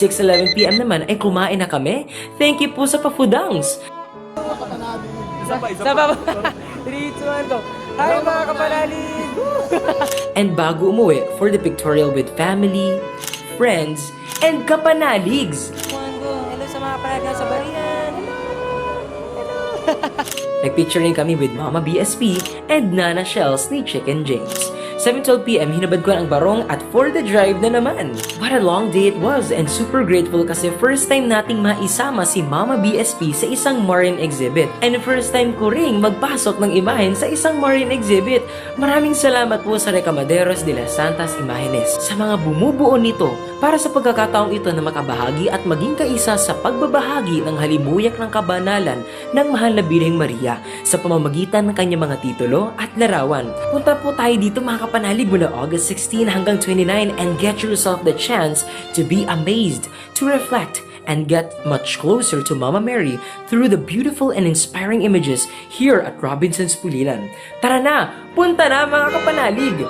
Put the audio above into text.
6:11 PM naman ay kumain na kami. Thank you po sa pa-foodangs. Isa pa. 3, 2, 1, go. Hi mga kapanalig! And bago umuwi for the pictorial with family, friends, and kapanaligs. Hello sa mga kapanalig sa barian. Nagpicture rin kami with Mama BSP and Nana Shells ni Chicken James. 7:12 PM, hinabad ko ang barong at for the drive na naman. What a long day it was and super grateful kasi first time nating maisama si Mama BSP sa isang marine exhibit. And first time ko ring magpasok ng imahen sa isang marine exhibit. Maraming salamat po sa Recamaderos de las Santas Imágenes sa mga bumubuo nito para sa pagkakataong ito na makabahagi at maging kaisa sa pagbabahagi ng halimuyak ng kabanalan ng Mahal na Birheng Maria sa pamamagitan ng kanyang mga titulo at larawan. Punta po tayo dito mga kapanalig mula August 16 hanggang 29 and get yourself the chance to be amazed, to reflect, and get much closer to Mama Mary through the beautiful and inspiring images here at Robinson's Pulilan. Tara na! Punta na mga kapanalig!